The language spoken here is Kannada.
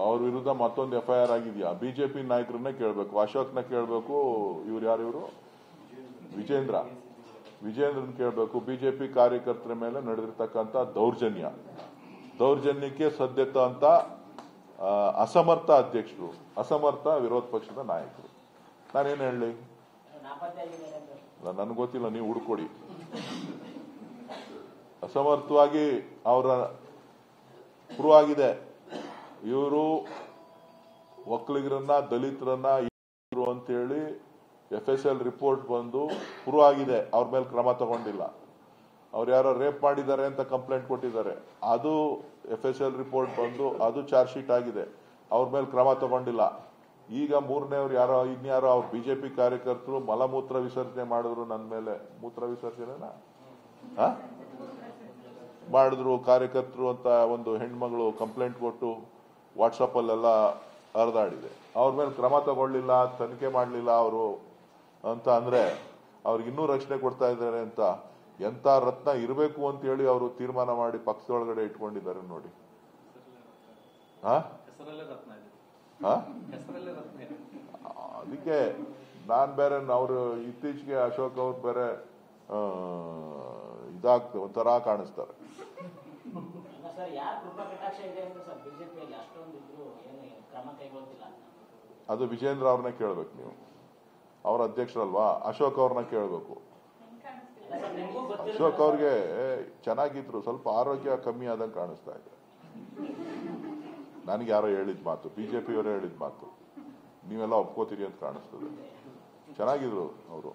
ಅವ್ರ ವಿರುದ್ಧ ಮತ್ತೊಂದು FIR ಆಗಿದೆಯಾ? ಬಿಜೆಪಿ ನಾಯಕರನ್ನೇ ಕೇಳಬೇಕು, ಅಶೋಕ್ನ ಕೇಳಬೇಕು, ಇವ್ರು ಯಾರು ಇವರು ವಿಜೇಂದ್ರನ್ ಕೇಳಬೇಕು. ಬಿಜೆಪಿ ಕಾರ್ಯಕರ್ತರ ಮೇಲೆ ನಡೆದಿರ್ತಕ್ಕಂಥ ದೌರ್ಜನ್ಯಕ್ಕೆ ಸದ್ಯತ ಅಂತ ಅಸಮರ್ಥ ಅಧ್ಯಕ್ಷರು, ಅಸಮರ್ಥ ವಿರೋಧ ಪಕ್ಷದ ನಾಯಕರು. ನಾನೇನು ಹೇಳಲಿ? ನನ್ಗೆ ಗೊತ್ತಿಲ್ಲ, ನೀವು ಹುಡ್ಕೊಡಿ. ಅಸಮರ್ಥವಾಗಿ ಅವರ ಪ್ರೂವ್ ಆಗಿದೆ. ಇವರು ಒಕ್ಕಲಿಗರನ್ನ, ದಲಿತರನ್ನ ಅಂತೇಳಿ FSL ರಿಪೋರ್ಟ್ ಬಂದು ಪ್ರೂವ್ ಆಗಿದೆ. ಅವ್ರ ಮೇಲೆ ಕ್ರಮ ತಗೊಂಡಿಲ್ಲ. ಅವ್ರು ಯಾರೋ ರೇಪ್ ಮಾಡಿದ್ದಾರೆ ಅಂತ ಕಂಪ್ಲೇಂಟ್ ಕೊಟ್ಟಿದ್ದಾರೆ. ಅದು FSL ರಿಪೋರ್ಟ್ ಬಂದು ಅದು ಚಾರ್ಜ್ ಶೀಟ್ ಆಗಿದೆ. ಅವ್ರ ಮೇಲೆ ಕ್ರಮ ತಗೊಂಡಿಲ್ಲ. ಈಗ ಮೂರನೇವ್ರು ಇನ್ಯಾರೋ ಅವ್ರ ಬಿಜೆಪಿ ಕಾರ್ಯಕರ್ತರು ಮಲಮೂತ್ರ ವಿಸರ್ಜನೆ ಮಾಡಿದ್ರು. ನನ್ನ ಮೇಲೆ ಮೂತ್ರ ವಿಸರ್ಜನೆನಾ ಮಾಡಿದ್ರು ಕಾರ್ಯಕರ್ತರು ಅಂತ ಒಂದು ಹೆಣ್ಮಗಳು ಕಂಪ್ಲೇಂಟ್ ಕೊಟ್ಟು ವಾಟ್ಸಪ್ ಅಲ್ಲೆಲ್ಲ ಹರಿದಾಡಿದೆ. ಅವ್ರ ಮೇಲೆ ಕ್ರಮ ತಗೊಳ್ಳಿಲ್ಲ, ತನಿಖೆ ಮಾಡಲಿಲ್ಲ ಅವರು ಅಂತ ಅಂದ್ರೆ ಅವ್ರಿಗೆ ಇನ್ನೂ ರಕ್ಷಣೆ ಕೊಡ್ತಾ ಇದ್ದಾರೆ ಅಂತ ಎಂತ ರತ್ನ ಇರಬೇಕು ಅಂತ ಹೇಳಿ ಅವರು ತೀರ್ಮಾನ ಮಾಡಿ ಪಕ್ಷದೊಳಗಡೆ ಇಟ್ಕೊಂಡಿದ್ದಾರೆ ನೋಡಿ. ಅದಕ್ಕೆ ನಾನ್ ಬೇರೆ, ಅವರು ಇತ್ತೀಚೆಗೆ ಅಶೋಕ್ ಅವ್ರು ಬೇರೆ ಒಂಥರ ಕಾಣಿಸ್ತಾರೆ. ಅದು ವಿಜೇಂದ್ರ ಅವ್ರನ್ನ ಕೇಳ್ಬೇಕು ನೀವು. ಅವ್ರ ಅಧ್ಯಕ್ಷರಲ್ವಾ, ಅಶೋಕ್ ಅವ್ರನ್ನ ಕೇಳಬೇಕು. ಅಶೋಕ್ ಅವ್ರಿಗೆ ಚೆನ್ನಾಗಿದ್ರು, ಸ್ವಲ್ಪ ಆರೋಗ್ಯ ಕಮ್ಮಿ ಆದಂಗೆ ಕಾಣಿಸ್ತಾ ಇದೆ. ನನಗೆ ಯಾರೋ ಹೇಳಿದ ಮಾತು, ಬಿಜೆಪಿ ಅವರೇ ಹೇಳಿದ ಮಾತು, ನೀವೆಲ್ಲ ಒಪ್ಕೋತೀರಿ ಅಂತ ಕಾಣಿಸ್ತದೆ. ಚೆನ್ನಾಗಿದ್ರು ಅವರು.